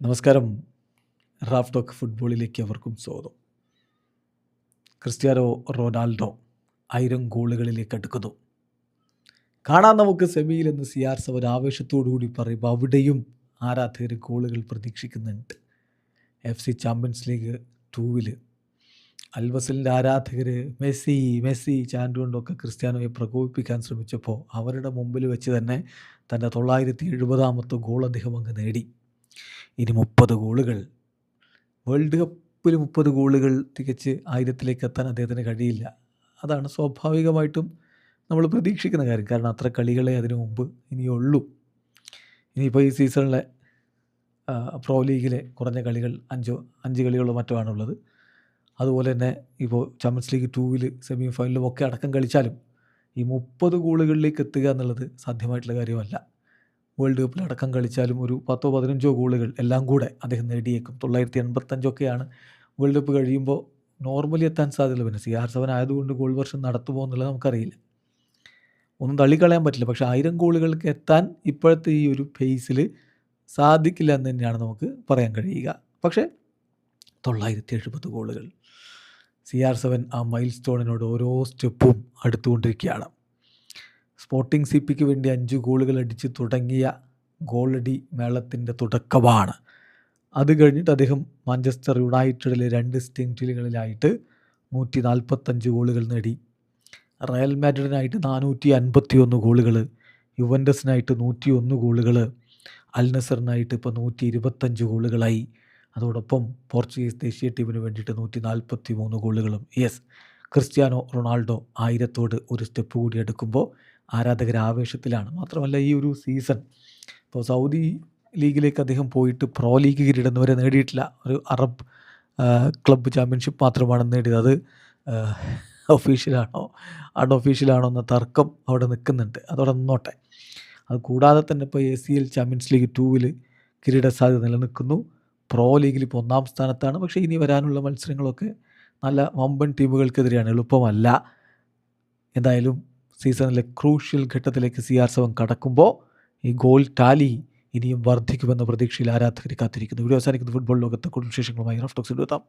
നമസ്കാരം. Raf talk ഫുട്ബോളിലേക്ക് അവർക്കും സ്വാഗതം. ക്രിസ്ത്യാനോ റൊണാൾഡോ 1000 ഗോളുകളിലേക്ക് അടുക്കുന്നു. കാണാൻ നമുക്ക് സെമിയിൽ എന്ന് CR7 ആവേശത്തോടുകൂടി പറയുമ്പോൾ അവിടെയും ആരാധകർ ഗോളുകൾ പ്രതീക്ഷിക്കുന്നുണ്ട്. FC ചാമ്പ്യൻസ് ലീഗ് 2-ൽ അൽവസലിൻ്റെ ആരാധകർ മെസ്സി മെസ്സി ചാൻഡ് കൊണ്ടൊക്കെ ക്രിസ്ത്യാനോയെ പ്രകോപിപ്പിക്കാൻ ശ്രമിച്ചപ്പോൾ അവരുടെ മുമ്പിൽ വെച്ച് തന്നെ തൻ്റെ 970ാമത്തെ ഗോൾ അദ്ദേഹം അങ്ങ് നേടി. ഇനി 30 ഗോളുകൾ, വേൾഡ് കപ്പിൽ 30 ഗോളുകൾ തികച്ച് 1000ലേക്ക് എത്താൻ അദ്ദേഹത്തിന് കഴിയില്ല. അതാണ് സ്വാഭാവികമായിട്ടും നമ്മൾ പ്രതീക്ഷിക്കുന്ന കാര്യം. കാരണം അത്ര കളികളെ അതിനു മുമ്പ് ഇനിയുള്ളൂ. ഇനിയിപ്പോൾ ഈ സീസണിലെ പ്രോ ലീഗിലെ കുറഞ്ഞ കളികൾ 5 കളികളോ മറ്റോ ആണുള്ളത്. അതുപോലെ തന്നെ ഇപ്പോൾ ചാമ്പ്യൻസ് ലീഗ് 2-ൽ സെമി ഫൈനലും ഒക്കെ അടക്കം കളിച്ചാലും ഈ 30 ഗോളുകളിലേക്ക് എത്തുക എന്നുള്ളത് സാധ്യമായിട്ടുള്ള കാര്യമല്ല. വേൾഡ് കപ്പിൽ അടക്കം കളിച്ചാലും ഒരു 10-15 ഗോളുകൾ എല്ലാം കൂടെ അദ്ദേഹം നേടിയേക്കും. 985 വേൾഡ് കപ്പ് കഴിയുമ്പോൾ നോർമലി എത്താൻ സാധ്യതയുള്ളൂ. പിന്നെ CR7 ആയതുകൊണ്ട് ഗോൾ വർഷം നടത്തുമോ എന്നുള്ളത് നമുക്കറിയില്ല, ഒന്നും തള്ളിക്കളയാൻ പറ്റില്ല. പക്ഷേ 1000 ഗോളുകൾക്ക് എത്താൻ ഇപ്പോഴത്തെ ഈ ഒരു പേസിൽ സാധിക്കില്ല എന്ന് തന്നെയാണ് നമുക്ക് പറയാൻ കഴിയുക. പക്ഷേ 970 ഗോളുകൾ, CR7 ആ മൈൽ സ്റ്റോണിനോട് ഓരോ സ്റ്റെപ്പും അടുത്തുകൊണ്ടിരിക്കുകയാണ്. സ്പോർട്ടിംഗ് CPക്ക് വേണ്ടി 5 ഗോളുകൾ അടിച്ച് തുടങ്ങിയ ഗോളടി മേളത്തിൻ്റെ തുടക്കമാണ്. അത് കഴിഞ്ഞിട്ട് അദ്ദേഹം മാഞ്ചസ്റ്റർ യുണൈറ്റഡിലെ 2 സ്റ്റേറ്റുകളിലായിട്ട് 145 ഗോളുകൾ നേടി. റയൽ മാഡ്രിഡിനായിട്ട് 451 ഗോളുകൾ, യുവൻറ്റസിനായിട്ട് 101 ഗോളുകൾ, അൽ നസറിനായിട്ട് ഇപ്പോൾ 125 ഗോളുകളായി. അതോടൊപ്പം പോർച്ചുഗീസ് ദേശീയ ടീമിന് വേണ്ടിയിട്ട് 143 ഗോളുകളും. യെസ്, ക്രിസ്ത്യാനോ റൊണാൾഡോ 1000തോട് ഒരു സ്റ്റെപ്പ് കൂടി എടുക്കുമ്പോൾ ആരാധകർ ആവേശത്തിലാണ്. മാത്രമല്ല ഈ ഒരു സീസൺ ഇപ്പോൾ സൗദി ലീഗിലേക്ക് അദ്ദേഹം പോയിട്ട് പ്രോ ലീഗ് കിരീടം വരെ നേടിയിട്ടില്ല. ഒരു അറബ് ക്ലബ്ബ് ചാമ്പ്യൻഷിപ്പ് മാത്രമാണ് നേടിയത്. അത് ഒഫീഷ്യലാണോ അൺഒഫീഷ്യലാണോ എന്ന തർക്കം അവിടെ നിൽക്കുന്നുണ്ട്. അതവിടെ നിന്നോട്ടെ. അത് കൂടാതെ തന്നെ ഇപ്പോൾ ACL ചാമ്പ്യൻസ് ലീഗ് 2-ൽ കിരീട സാധ്യത നിലനിൽക്കുന്നു. പ്രോ ലീഗിൽ ഇപ്പോൾ 1-ാം സ്ഥാനത്താണ്. പക്ഷേ ഇനി വരാനുള്ള മത്സരങ്ങളൊക്കെ നല്ല വമ്പൻ ടീമുകൾക്കെതിരെയാണ്, എളുപ്പമല്ല. എന്തായാലും സീസണിലെ ക്രൂഷ്യൽ ഘട്ടത്തിലേക്ക് CR7 കടക്കുമ്പോൾ ഈ ഗോൾ ടാലി ഇനിയും വർദ്ധിക്കുമെന്ന പ്രതീക്ഷയിൽ ആരാധകർ കാത്തിരിക്കുന്നു. വീഡിയോ അവസാനിക്കുന്ന ഫുട്ബോൾ ലോകത്തെ കൂടുതൽ വിശേഷങ്ങളുമായി റാഫ് ടോക്സിൽ എത്താം.